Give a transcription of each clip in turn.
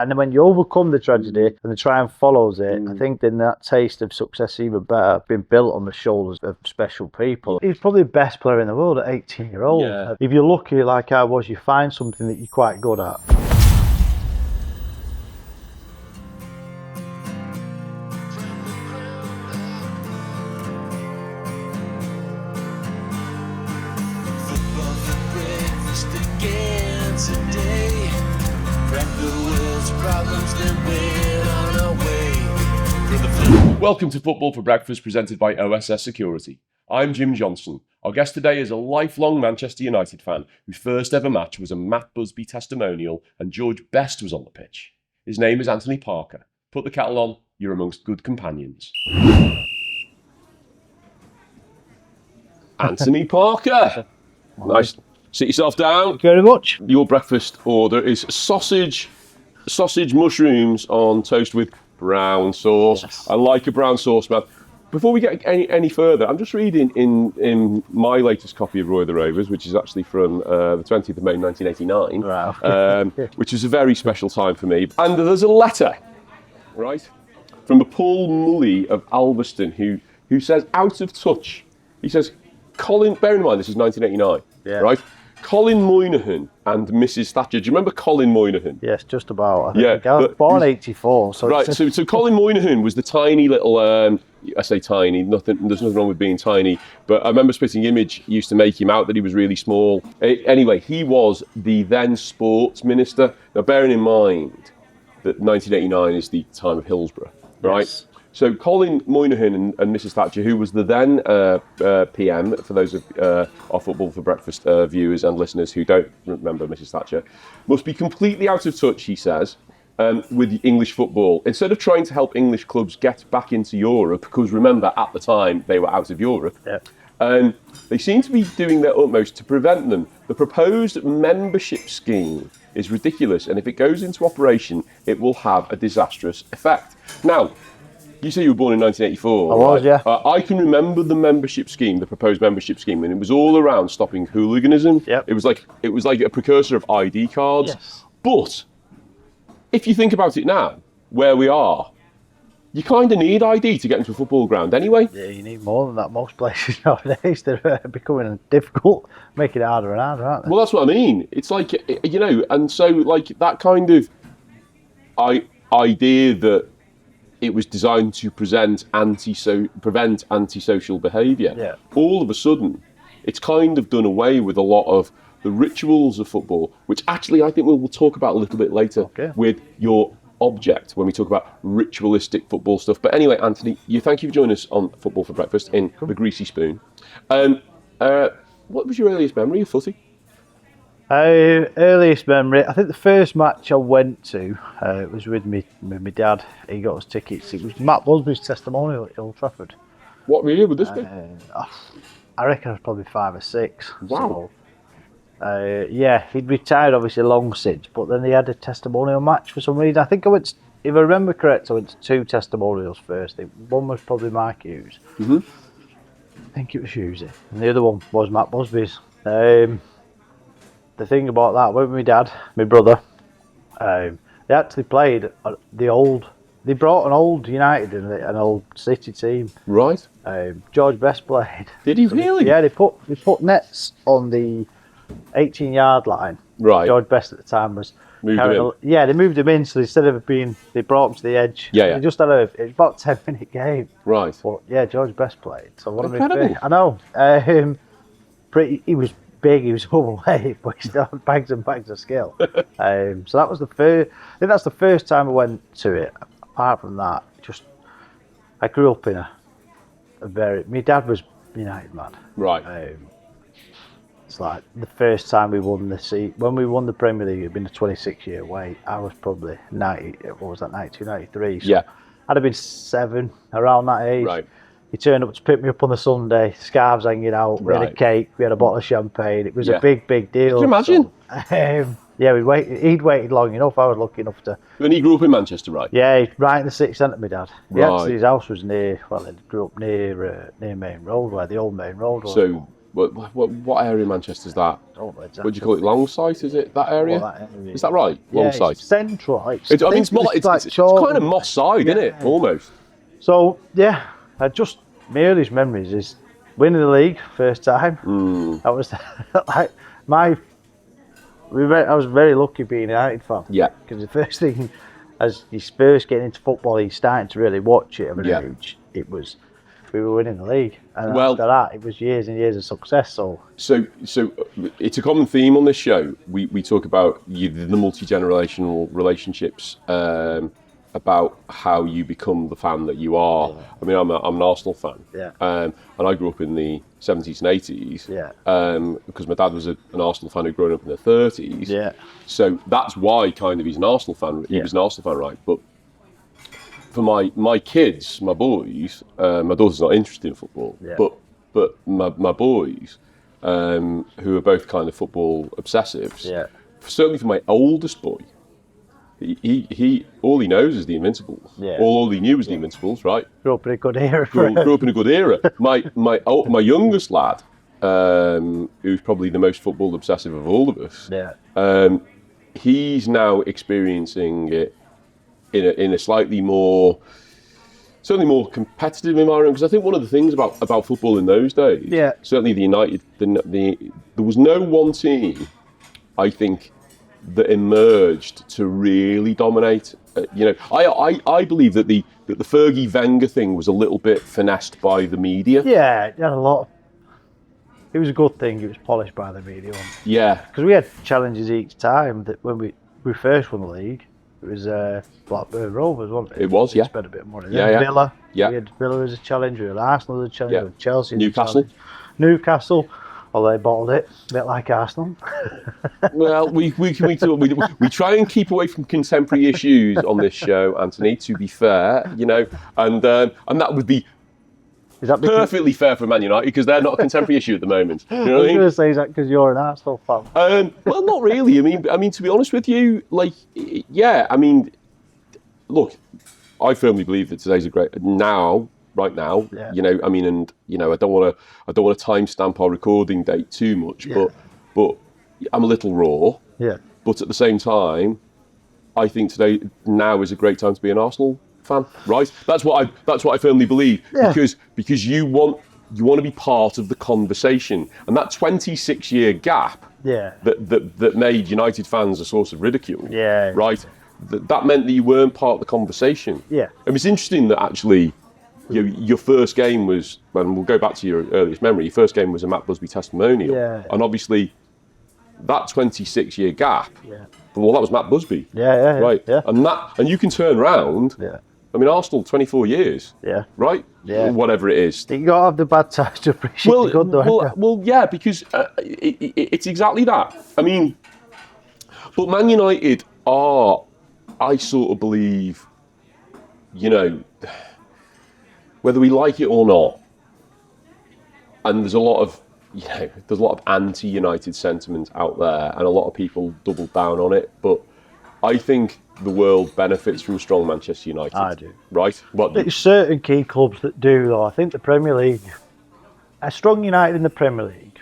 And then when you overcome the tragedy and the triumph follows it, I think then that taste of success even better, been built on the shoulders of special people. He's probably the best player in the world at 18-year-old. Yeah. If you're lucky like I was, you find something that you're quite good at. Welcome to Football for Breakfast, presented by OSS Security. I'm Jim Johnson. Our guest today is a lifelong Manchester United fan whose first ever match was a Matt Busby testimonial and George Best was on the pitch. His name is Anthony Parker. Put the kettle on, you're amongst good companions. Anthony Parker! Nice. Sit yourself down. Thank you very much. Your breakfast order is sausage mushrooms on toast with brown sauce. Yes. I like a brown sauce, man. Before we get any further, I'm just reading in my latest copy of Roy of the Rovers, which is actually from the 20th of May 1989, Wow. which is a very special time for me. And there's a letter, right, from a Paul Mully of Alveston who says, out of touch. He says, Colin, bear in mind this is 1989, right? Colin Moynihan and Mrs. Thatcher. Do you remember Colin Moynihan? Yes, just about. I think I was born 84. So right, so Colin Moynihan was the tiny little, I say tiny, there's nothing wrong with being tiny, but I remember Spitting Image used to make him out that he was really small. Anyway, he was the then sports minister. Now, bearing in mind that 1989 is the time of Hillsborough, right? Yes. So Colin Moynihan and Mrs. Thatcher, who was the then PM, for those of our Football for Breakfast viewers and listeners who don't remember Mrs. Thatcher, must be completely out of touch, he says, with English football. Instead of trying to help English clubs get back into Europe, because remember, at the time, they were out of Europe, they seem to be doing their utmost to prevent them. The proposed membership scheme is ridiculous, and if it goes into operation, it will have a disastrous effect. Now, you say you were born in 1984. I was, right? yeah. I can remember the membership scheme, the proposed membership scheme, and it was all around stopping hooliganism. Yep. It was like a precursor of ID cards. Yes. But if you think about it now, where we are, you kind of need ID to get into a football ground anyway. Yeah, you need more than that. Most places nowadays, they're becoming difficult, making it harder and harder, aren't they? Well, that's what I mean. It's like, you know, and so like that kind of idea that it was designed to prevent antisocial behaviour. Yeah. All of a sudden, it's kind of done away with a lot of the rituals of football, which actually I think we'll talk about a little bit later with your object when we talk about ritualistic football stuff. But anyway, Anthony, thank you for joining us on Football for Breakfast in the Greasy Spoon. What was your earliest memory of footy? Earliest memory, I think the first match I went to, it was with my dad. He got us tickets. It was Matt Busby's testimonial at Old Trafford. What year would this be? I reckon I was probably 5 or 6. Wow. So, he'd retired obviously long since, but then they had a testimonial match for some reason. I think if I remember correct, I went to 2 testimonials first. One was probably Mark Hughes. Mm-hmm. I think it was Hughes. And the other one was Matt Busby's. The thing about that, I went with my dad, my brother, they actually played they brought an old United and an old City team. Right. George Best played. Did he really? Yeah, they put nets on the 18-yard line. Right. George Best at the time was moved him in. Yeah, they moved him in, so instead of they brought him to the edge. Yeah. They just had it was about a 10-minute game. Right. But yeah, George Best played. So one incredible. I know. He was big, he was overweight, but he still had bags and bags of skill. So that was I think that's the first time I went to it. Apart from that, I grew up in my dad was United man. Right. It's like the first time when we won the Premier League, it'd been a 26-year wait. I was probably 92, 93. So yeah. I'd have been 7, around that age. Right. He turned up to pick me up on the Sunday, scarves hanging out, we had a cake, we had a bottle of champagne. It was a big deal. Can you imagine? So, he'd waited long enough. I was lucky enough to. When he grew up in Manchester, right? Yeah, right in the city centre, my dad. Right. His house was near, he grew up near Main Road, where the old Main Road was. So What area in Manchester is that? Oh, exactly. What do you call it? Longsight, is it? That area? Oh, that area. Is that right? Yeah, Longsight. it's central. It's kind of Moss Side, isn't it? Almost. So yeah, my earliest memories is winning the league first time. That was like I was very lucky being a United fan. Yeah. Because the first thing, as you first getting into football, you're starting to really watch it at an age. It was we were winning the league, and after that, it was years and years of success. So it's a common theme on this show. We talk about the multi-generational relationships, about how you become the fan that you are. Yeah. I mean, I'm an Arsenal fan, and I grew up in the 70s and 80s, because my dad was an Arsenal fan who'd grown up in the 30s. Yeah. So that's why kind of he's an Arsenal fan. He was an Arsenal fan, right? But for my kids, my boys, my daughter's not interested in football, but my boys, who are both kind of football obsessives, certainly for my oldest boy, he all he knows is the Invincibles. Yeah. All he knew was the Invincibles, right? Grew up in a good era. Grew up in a good era. My youngest lad, who's probably the most football obsessive of all of us, he's now experiencing it in a slightly more, certainly more competitive environment. Because I think one of the things about football in those days, certainly the United, there was no one team, I think, that emerged to really dominate. I believe that the Fergie Wenger thing was a little bit finessed by the media. Yeah, it had a lot. It was a good thing. It was polished by the media. Yeah, because we had challenges each time. That when we first won the league, it was Blackburn Rovers, wasn't it? It was, yeah. Spent a bit of money. Villa. Yeah. We had Villa as a challenge. We had Arsenal as a challenge. We had Chelsea. Newcastle. Well, they bottled it, a bit like Arsenal. Well, we try and keep away from contemporary issues on this show, Anthony. To be fair, and that would be perfectly fair for Man United because they're not a contemporary issue at the moment. You know what I mean? I was going to say, is that because you're an Arsenal fan? Well, not really. I mean, to be honest with you, look, I firmly believe that today's a great right now, I don't want to timestamp our recording date too much, but I'm a little raw. Yeah. But at the same time, I think now is a great time to be an Arsenal fan, right? That's what I firmly believe, because you want to be part of the conversation, and that 26-year gap that made United fans a source of ridicule, right? That meant that you weren't part of the conversation. Yeah. It was interesting that actually. Your first game was, and we'll go back to your earliest memory, your first game was a Matt Busby testimonial. Yeah. And obviously, that 26-year gap, well, that was Matt Busby. Right? Yeah. And you can turn around. Yeah. I mean, Arsenal, 24 years. Yeah. Right? Yeah. Whatever it is. You got to have the bad times to appreciate the good, though. Well, yeah, because it's exactly that. I mean, but Man United are, I sort of believe, whether we like it or not, and there's a lot of anti-United sentiment out there, and a lot of people double down on it. But I think the world benefits from strong Manchester United. I do. Right? There's certain key clubs that do, though. I think the Premier League, a strong United in the Premier League,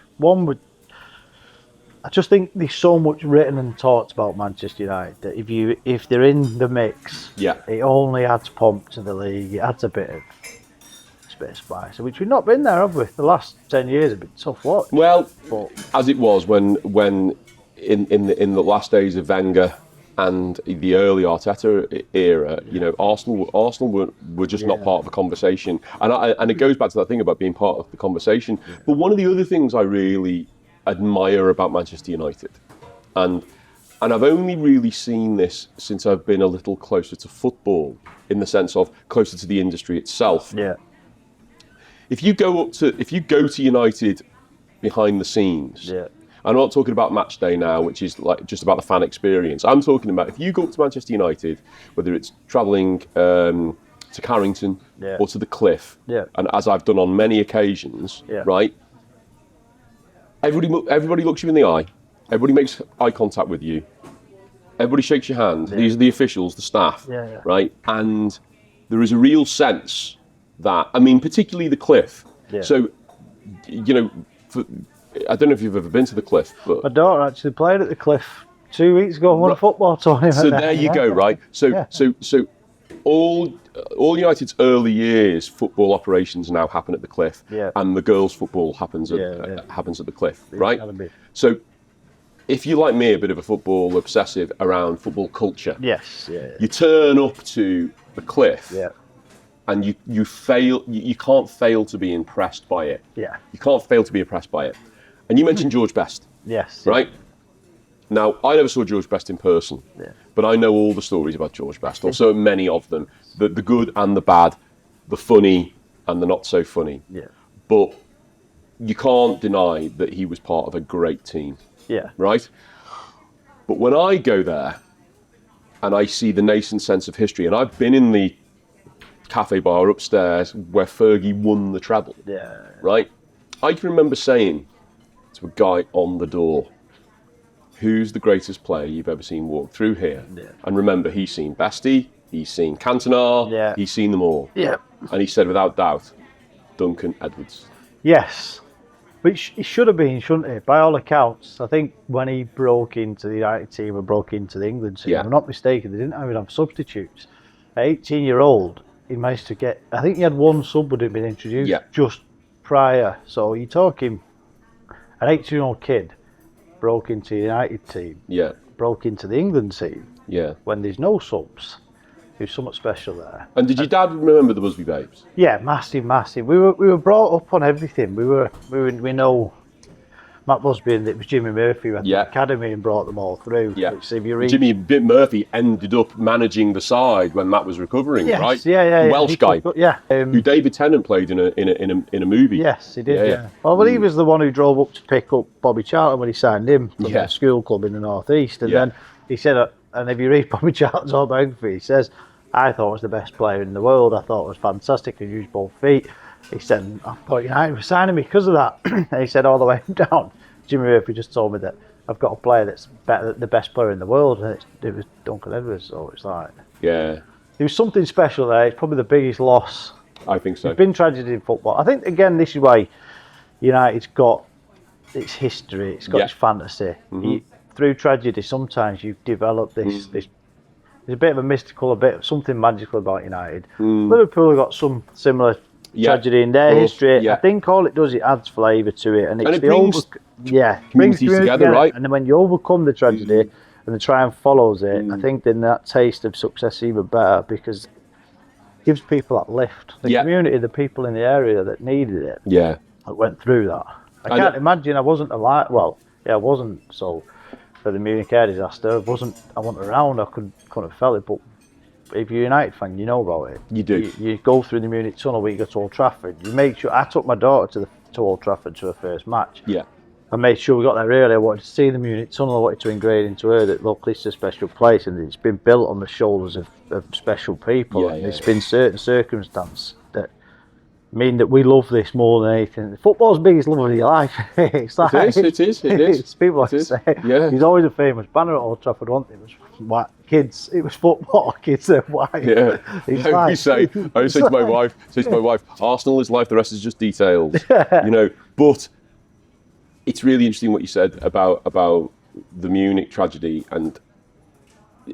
I just think there's so much written and talked about Manchester United that if they're in the mix, it only adds pomp to the league. It adds a bit of spice, which we've not been there, have we? The last 10 years have been tough watch. Well, as it was when in the last days of Wenger and the early Arteta era, Arsenal were just not part of the conversation, and it goes back to that thing about being part of the conversation. But one of the other things I really admire about Manchester United, and I've only really seen this since I've been a little closer to football, in the sense of closer to the industry itself. Yeah. If you go to United behind the scenes, I'm not talking about match day now, which is like just about the fan experience. I'm talking about if you go up to Manchester United, whether it's travelling to Carrington or to the Cliff, and as I've done on many occasions, right? Everybody looks you in the eye. Everybody makes eye contact with you. Everybody shakes your hand. These are the officials, the staff, right? And there is a real sense that, I mean, particularly the Cliff. Yeah. So, I don't know if you've ever been to the Cliff, but My daughter actually played at the Cliff 2 weeks ago and won a football tournament. so there you go, right? So all United's early years football operations now happen at the Cliff, and the girls' football happens at the Cliff, right? So if you're like me, a bit of a football obsessive around football culture, you turn up to the Cliff, and you can't fail to be impressed by it. You can't fail to be impressed by it. And you mentioned George Best, right? Now, I never saw George Best in person, but I know all the stories about George Best, or so many of them, the good and the bad, the funny and the not so funny. But you can't deny that he was part of a great team, right? But when I go there and I see the nascent sense of history, and I've been in the cafe bar upstairs where Fergie won the treble, right? I can remember saying to a guy on the door, who's the greatest player you've ever seen walk through here? And remember, he's seen Bestie, he's seen Cantona, he's seen them all. And he said, without doubt, Duncan Edwards. Yes, which he should have been, shouldn't he? By all accounts, I think when he broke into the United team and broke into the England team, if I'm not mistaken, they didn't even have substitutes. At 18-year-old, he managed to get, I think he had one sub would have been introduced just prior. So you're talking an 18-year-old kid broke into the United team, broke into the England team, when there's no subs. There's something special there. And did your dad remember the Busby Babes? Yeah, massive. We were brought up on everything. We know Matt Busby, and it was Jimmy Murphy who had the academy and brought them all through. Which, if you read, Jimmy Murphy ended up managing the side when Matt was recovering, right? Welsh guy. Who David Tennant played in a movie. Yes, he did. Well, he was the one who drove up to pick up Bobby Charlton when he signed him from the school club in the northeast, and then he said, and if you read Bobby Charlton's autobiography, he says, I thought it was the best player in the world. I thought it was fantastic. He used both feet. He said, I thought United were signing me because of that. And he said, all the way down, Jimmy Murphy just told me that I've got a player that's better, the best player in the world, and it was Duncan Edwards. So it's like, there was something special there. It's probably the biggest loss. I think so. It's been tragedy in football. I think, again, this is why United's got its history, it's got its fantasy. Through tragedy, sometimes you develop this. There's a bit of a mystical, a bit of something magical about United. Liverpool have got some similar tragedy in their history. I think all it does, it adds flavour to it, and it brings communities together, right? And then when you overcome the tragedy and the triumph follows it, I think then that taste of success is even better because it gives people that lift. The community, the people in the area that needed it, that went through that. I can't imagine. I wasn't alive. Well, I wasn't. So for the Munich air disaster, I wasn't around. I couldn't have felt it. But if you're a United fan, you know about it. You do. You go through the Munich tunnel when you go to Old Trafford. You make sure. I took my daughter to Old Trafford to her first match. I made sure we got there early. I wanted to see the Munich tunnel. I wanted to ingrain into her that, look, this is a special place, and it's been built on the shoulders of special people. And there's been certain circumstances that mean that we love this more than anything. Football's biggest love of your life. It is. People like to say. There's always a famous banner at Old Trafford, wasn't it? It was white kids. It was football. Kids are white. I always say to my wife, Arsenal is life. The rest is just details. But it's really interesting what you said about the Munich tragedy and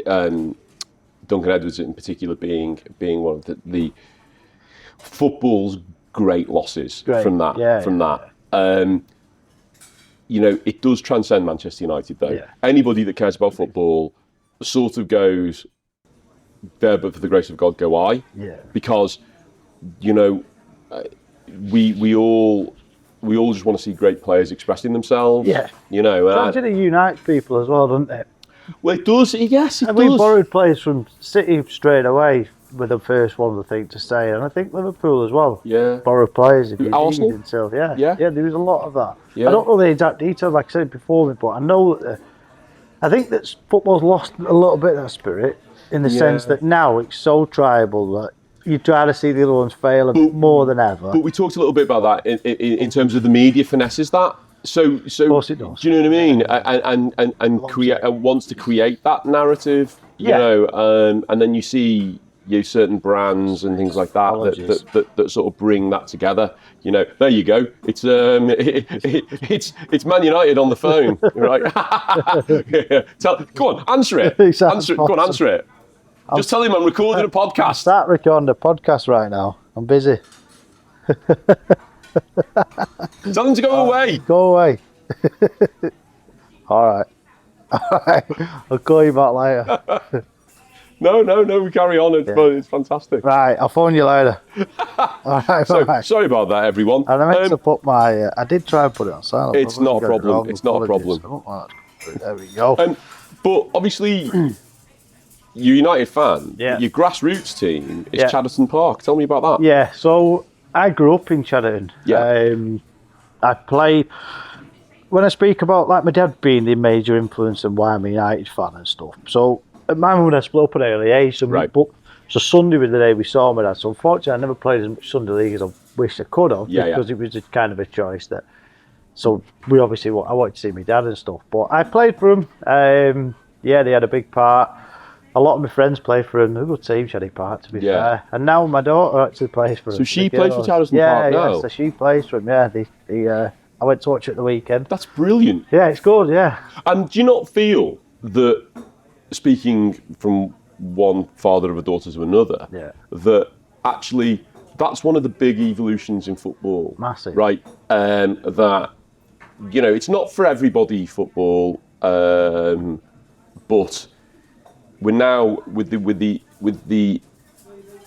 Duncan Edwards in particular being one of the football's great losses from that. It does transcend Manchester United though. Anybody that cares about football sort of goes there, but for the grace of God go I. Because we all just want to see great players expressing themselves. Tragedy unites people as well, doesn't it? Well, it does. Yes, it does. We borrowed players from City straight away with the first one, I think, to say, and I think Liverpool as well. Borrowed players. If you Arsenal. Himself. There was a lot of that. I don't know the exact details, like I said before, but I know that I think that football's lost a little bit of that spirit in the sense that now it's so tribal that you try to see the other ones fail a bit more than ever. But we talked a little bit about that in terms of the media finesses that. So of course it does. Do you know what I mean? And create wants to create that narrative, and then you see certain brands and things like that that sort of bring that together. You know, there you go. It's it's Man United on the phone, right? Go on, answer it. Go on, answer it. Just tell him I'm recording a podcast. Start recording a podcast right now. I'm busy. Tell him to go away. Go away. All right. I'll call you back later. No, we carry on. It's fantastic. Right, I'll phone you later. All right, bye. Sorry about that, everyone. And I meant to put my... I did try and put it on silent. It's not a problem. It's not a problem. There we go. But obviously, you're a United fan. Yeah. Your grassroots team is Madison Park. Tell me about that. Yeah, so I grew up in Chadderton. Yeah. I played... When I speak about like my dad being the major influence and why I'm a United fan and stuff, so my mum and I split up at an early age, so, so Sunday was the day we saw my dad. So unfortunately, I never played as much Sunday league as I wished I could have, because it was a kind of a choice that. So we obviously, I wanted to see my dad and stuff, but I played for him. They had a big part. A lot of my friends played for him. A good team, Shaddy Park, to be fair. And now my daughter actually plays for him. So she plays for Madison Park now? Yeah, so she plays for him, I went to watch it at the weekend. That's brilliant. Yeah, it's good, yeah. And do you not feel that, speaking from one father of a daughter to another, that actually that's one of the big evolutions in football? Massive. Right? That, you know, it's not for everybody, football, but we're now with the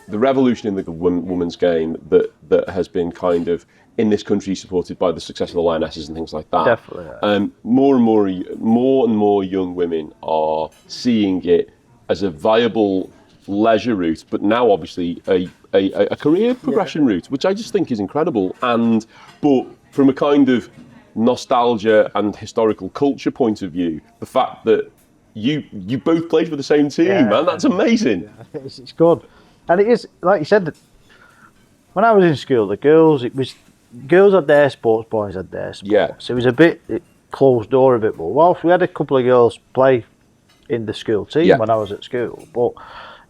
revolution in the women's game that has been kind of in this country supported by the success of the Lionesses and things like that. Definitely. Yeah. More and more young women are seeing it as a viable leisure route, but now obviously a career progression route, which I just think is incredible. But from a kind of nostalgia and historical culture point of view, the fact that you both played for the same team, man, that's amazing. Yeah, it's good. And it is, like you said, that when I was in school, the girls had their sports, boys had their sports. Yeah. So it was a bit closed door a bit more. Whilst we had a couple of girls play in the school team when I was at school, but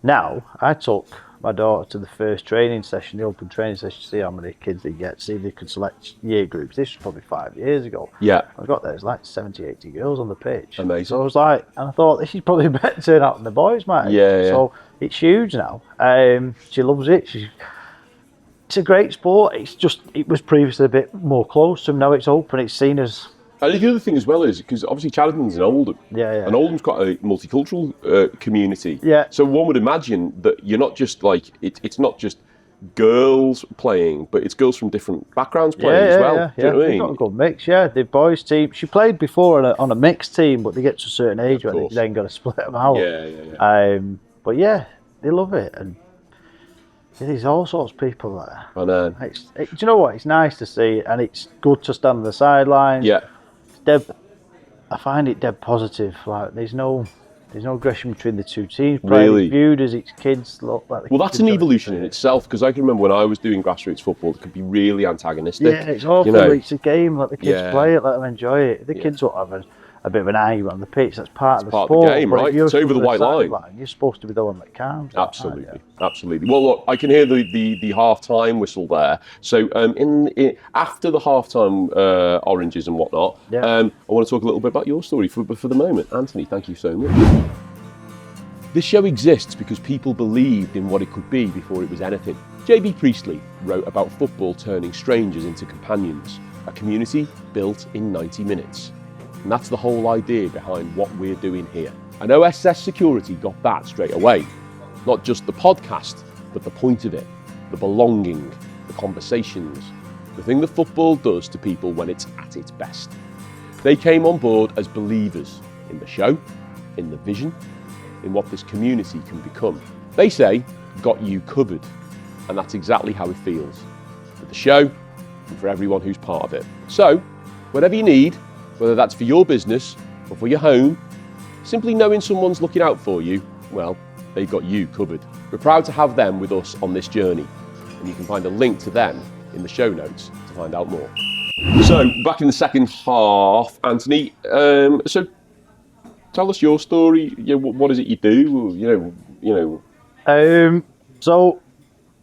now I took my daughter to the first training session, the open training session, to see how many kids they get, see if they could select year groups. This was probably 5 years ago. Yeah. I got there, there's like 70, 80 girls on the pitch. Amazing. So I was like, and I thought, this is probably a better turnout than the boys, mate. Yeah. So it's huge now. She loves it. It's a great sport. It's just, it was previously a bit more closed, so now it's open, it's seen as... And the other thing as well is, because obviously Chadderton's an Oldham. And Oldham's got a multicultural community. Yeah. So one would imagine that you're not just like, it's not just girls playing, but it's girls from different backgrounds playing as well. Do you know what I mean? They've got a good mix, The boys team, she played before on a mixed team, but they get to a certain age where they then got to split them out. But yeah, they love it. And there's all sorts of people there. I know. Do you know what? It's nice to see, and it's good to stand on the sidelines. Yeah. I find it dead positive. Like there's no aggression between the two teams. Really? Viewed as its kids look like. Well, that's an evolution in itself, because I can remember when I was doing grassroots football, it could be really antagonistic. Yeah, it's awful. You know? It's a game. Let the kids play it. Let them enjoy it. The kids will have a bit of an argument on the pitch. That's part of the sport. Part of the game, right? It's over the white line. You're supposed to be the one that calms. Absolutely, absolutely. Well, look, I can hear the half-time whistle there. So, after the half-time oranges and whatnot, I want to talk a little bit about your story for the moment. Anthony, thank you so much. This show exists because people believed in what it could be before it was anything. J.B. Priestley wrote about football turning strangers into companions, a community built in 90 minutes. And that's the whole idea behind what we're doing here. And OSS Security got that straight away. Not just the podcast, but the point of it, the belonging, the conversations, the thing that football does to people when it's at its best. They came on board as believers in the show, in the vision, in what this community can become. They say, got you covered. And that's exactly how it feels. For the show, and for everyone who's part of it. So, whatever you need, whether that's for your business or for your home, simply knowing someone's looking out for you, well, they've got you covered. We're proud to have them with us on this journey, and you can find a link to them in the show notes to find out more. So, back in the second half, Anthony, so tell us your story. What is it you do? So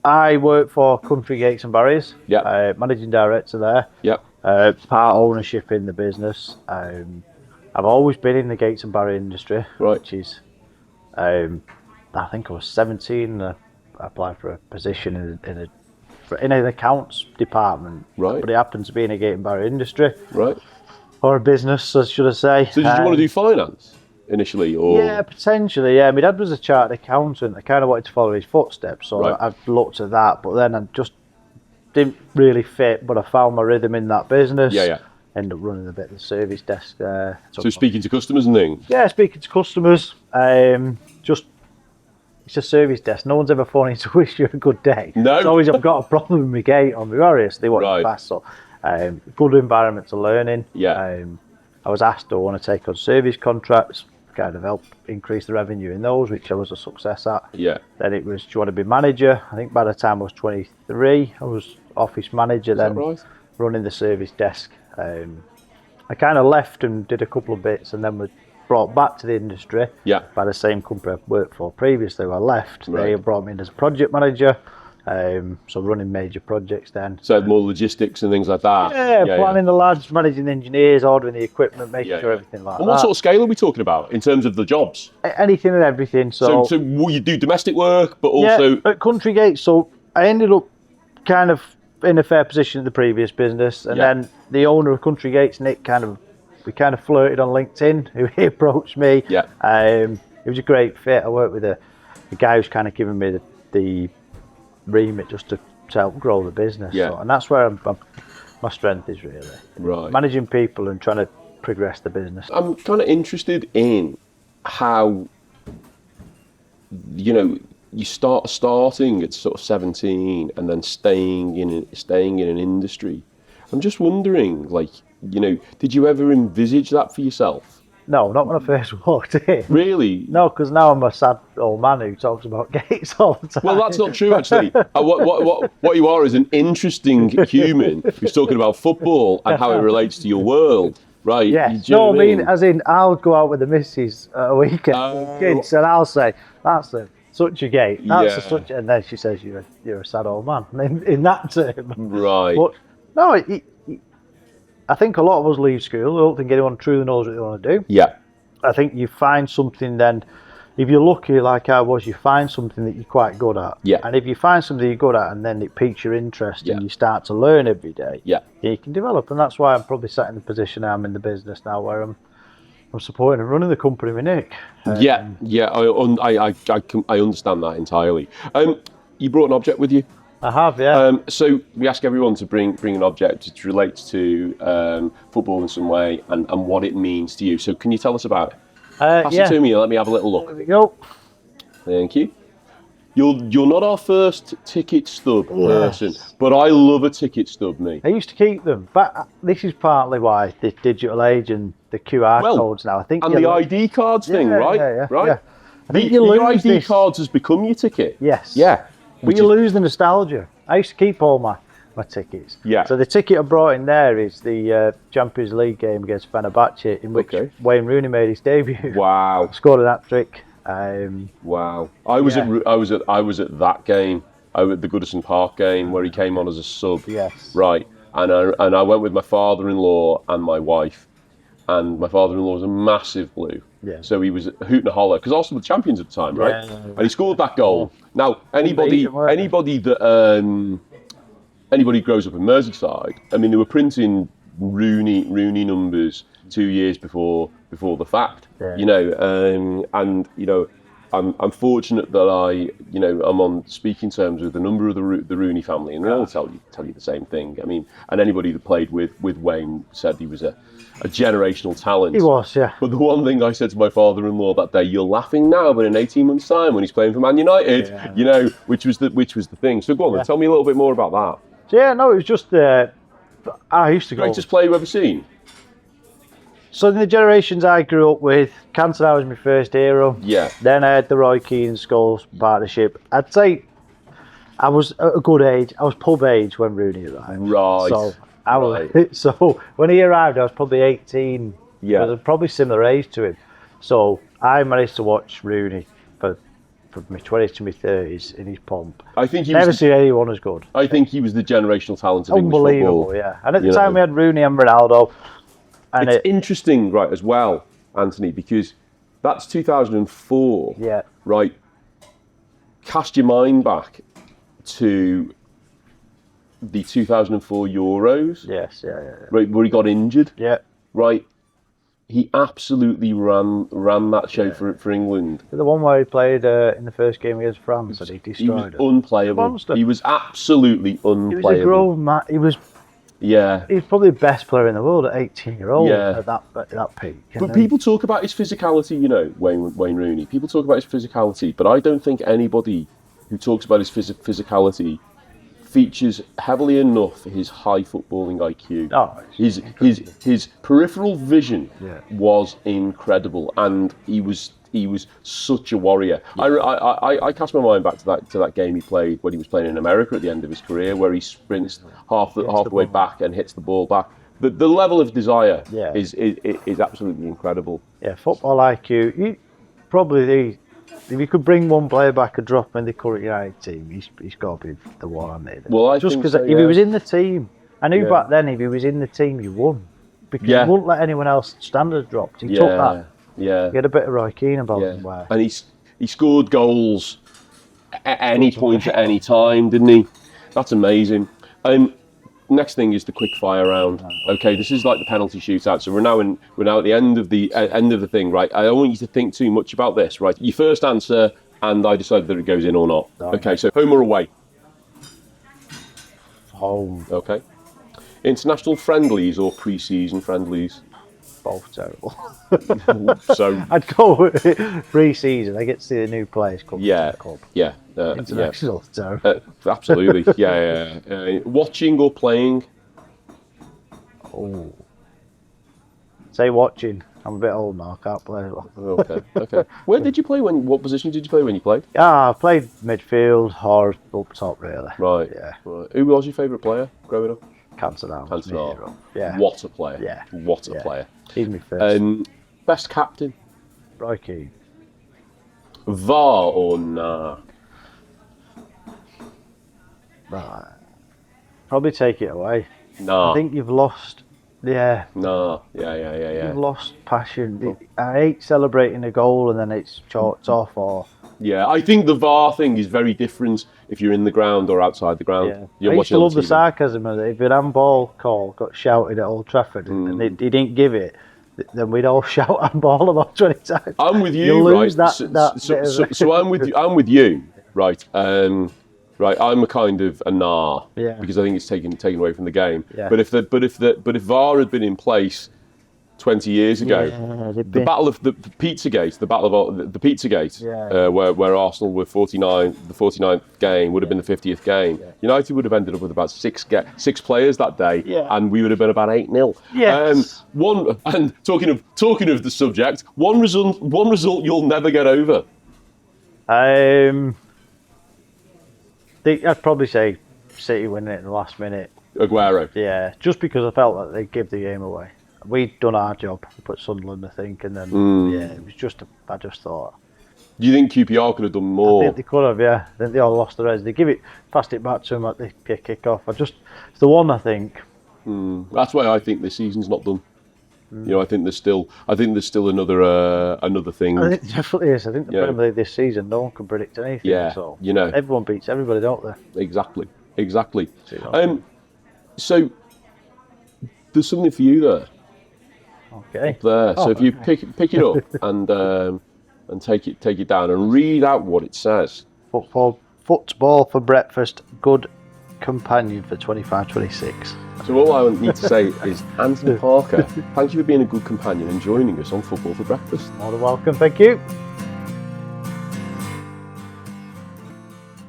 I work for Country Gates and Barriers. Yeah. Managing director there. Yep. Part ownership in the business. I've always been in the gates and barrier industry, Right. which is, I think I was 17. I applied for a position in an accounts department. Right. But it happened to be in a gate and barrier industry. Right. Or a business, should I say. So did you want to do finance initially, or? Yeah, potentially, yeah. My dad was a chartered accountant. I kind of wanted to follow his footsteps, so Right. I looked at that, but then I just didn't really fit, but I found my rhythm in that business. Yeah. Ended up running a bit of the service desk there. So speaking to customers and things? Yeah, speaking to customers. It's a service desk. No one's ever phoning to wish you a good day. No. It's always I've got a problem with my gate or my barriers. They want Right. it fast. So, good environment to learning. Yeah. I was asked, do I want to take on service contracts, kind of help increase the revenue in those, which I was a success at. Yeah. Then it was, do you want to be manager? I think by the time I was 23, I was office manager, Is then that right? running the service desk. I kind of left and did a couple of bits and then was brought back to the industry Yeah. by the same company I worked for previously where I left. Right. They brought me in as a project manager, so running major projects then. So more logistics and things like that? Yeah, planning the lads, managing the engineers, ordering the equipment, making Yeah, sure yeah. everything like And that. what sort of scale are we talking about in terms of the jobs? Anything and everything. So will you do domestic work, but Yeah, also... at Country Gate, so I ended up kind of in a fair position at the previous business, and Yeah. then the owner of Country Gates, Nick, we kind of flirted on LinkedIn. He approached me. Yeah. It was a great fit. I worked with a guy who's kind of given me the remit just to help grow the business. Yeah. So, and that's where my strength is really. Right. Managing people and trying to progress the business. I'm kind of interested in how, you starting at sort of 17 and then staying in an industry. I'm just wondering, did you ever envisage that for yourself? No, not when I first walked in. Really? No, because now I'm a sad old man who talks about gates all the time. Well, that's not true, actually. What you are is an interesting human who's talking about football and how it relates to your world, right? Yes. Do you know No, what I mean, as in, I'll go out with the missus at a weekend with kids, and I'll say, that's such a gate. That's Yeah. such, and then she says, you're a sad old man. In that term. Right. But no, I think a lot of us leave school. I don't think anyone truly knows what they want to do. Yeah. I think you find something then, if you're lucky like I was, you find something that you're quite good at. Yeah. And if you find something you're good at and then it piques your interest Yeah. and you start to learn every day, Yeah. you can develop. And that's why I'm probably sat in the position I'm in the business now where I'm supporting and running the company with Nick. Yeah. I understand that entirely. You brought an object with you? I have, yeah. So we ask everyone to bring an object which relates to football in some way and what it means to you. So can you tell us about it? Pass it to me and let me have a little look. There we go. Thank you. You're not our first ticket stub person, but I love a ticket stub, me. I used to keep them, but this is partly why this digital age and the QR codes now. I think and the ID cards thing, right? Yeah, right. Yeah. I think you your lose ID this. cards has become your ticket. Yes. Yeah. But you lose the nostalgia. I used to keep all my tickets. Yeah. So the ticket I brought in there is the Champions League game against Fenerbahce, in which Wayne Rooney made his debut. Wow. Scored an hat-trick. Wow. I was at that game. At the Madison Park game where he came on as a sub. Yes. Right. And I went with my father-in-law and my wife. And my father-in-law was a massive blue. Yeah. So he was hooting and holler because Arsenal were champions at the time, right? Yeah. And he scored that goal. Now anybody who grows up in Merseyside, I mean, they were printing Rooney numbers 2 years before the fact. Yeah. I'm fortunate that I'm on speaking terms with a number of the Rooney family, and they all tell you the same thing. I mean, and anybody that played with Wayne said he was a generational talent. He was, yeah. But the one thing I said to my father-in-law that day, you're laughing now, but in 18 months' time when he's playing for Man United, which was the thing. So go on, then, tell me a little bit more about that. So yeah, no, it was just I used to go. Greatest player you've ever seen? So in the generations I grew up with, Cantona was my first hero. Yeah. Then I had the Roy Keane Scholes partnership. I'd say I was at a good age. I was pub age when Rooney arrived. Right. So so when he arrived, I was probably 18. Yeah. I was probably similar age to him. So I managed to watch Rooney for from my 20s to my 30s in his pomp. I think he Never was. seen anyone as good. I think he was the generational talent of English Unbelievable, football. yeah. And at the time we had Rooney and Ronaldo. And It's interesting, right, as well, Anthony, because that's 2004. Yeah. Right. Cast your mind back to the 2004 Euros. Yes, yeah. Right, where he got injured. Yeah. Right. He absolutely ran that show for England. The one where he played in the first game against France and he destroyed He was unplayable. Monster. He was absolutely unplayable. He was a grown man. He was probably the best player in the world at 18-year-old at that peak. But people talk about his physicality, you know, Wayne Rooney. People talk about his physicality, but I don't think anybody who talks about his physicality features heavily enough his high footballing IQ. Oh, his peripheral vision was incredible, and he was such a warrior. I cast my mind back to that game he played when he was playing in America at the end of his career, where he sprints half the way back and hits the ball back. The level of desire is absolutely incredible. Yeah, football IQ. If you could bring one player back and drop him in the current United team, he's got to be the one on it. Well, I just think because so, if he was in the team, I knew back then if he was in the team, you won because he wouldn't let anyone else standards drop. He took that. Yeah, he had a bit of Roy Keane about him. Where and he scored goals at any point at any time, didn't he? That's amazing. Next thing is the quick fire round. Okay, this is like the penalty shootout. So we're now at the end of the thing, right? I don't want you to think too much about this, right? You first answer, and I decide that it goes in or not. Okay, so home or away? Home. Okay. International friendlies or pre-season friendlies? Both terrible. So I'd go pre-season. I get to see the new players come to the club. Yeah. International, terrible. Absolutely. Yeah. Watching or playing? Oh. Say watching. I'm a bit old now. I can't play. Okay. Where did you play? What position did you play when you played? I played midfield or up top, really. Right. Yeah. Right. Who was your favourite player growing up? Cantona. Yeah. What a player. Yeah. What a player. He's my first. Best captain? Roy Keane. VAR or nah? Right. Probably take it away. Nah. I think you've lost. Yeah. Nah. Yeah. You've lost passion. I hate celebrating a goal and then it's chalked off or. Yeah, I think the VAR thing is very different if you're in the ground or outside the ground. Yeah. I used to love the sarcasm of it. If an handball call got shouted at Old Trafford and he didn't give it, then we'd all shout handball about 20 times. I'm with you, you lose right? So I'm with you, right? Right, I'm a kind of a nah because I think it's taken away from the game. Yeah. But if VAR had been in place 20 years ago, the battle of the Pizzagate, where Arsenal were 49, the 49th game would have been the 50th game. Yeah. United would have ended up with about six players that day, and we would have been about 8-0. Yes. And talking of the subject, one result you'll never get over. I'd probably say City winning it in the last minute. Agüero. Yeah, just because I felt like they'd give the game away. We'd done our job. We put Sunderland, I think, and then it was just. I just thought. Do you think QPR could have done more? I think they could have. Yeah, I think they all lost the reds. They passed it back to them at the kick off. It's the one I think. That's why I think this season's not done. You know, I think there's still another thing. I think it definitely is. I think the Premier League this season, no one can predict anything. Yeah, so you know, everyone beats everybody, don't they? Exactly. So there's something for you there. Okay. Up there. So if you pick it up and take it down and read out what it says. Football for breakfast, good companion for 25-26. So all I need to say is, Anthony Parker, thank you for being a good companion and joining us on Football for Breakfast. More than welcome, thank you.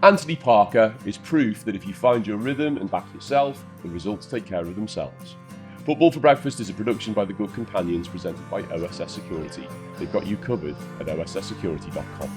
Anthony Parker is proof that if you find your rhythm and back yourself, the results take care of themselves. Football for Breakfast is a production by The Good Companions presented by OSS Security. They've got you covered at osssecurity.com.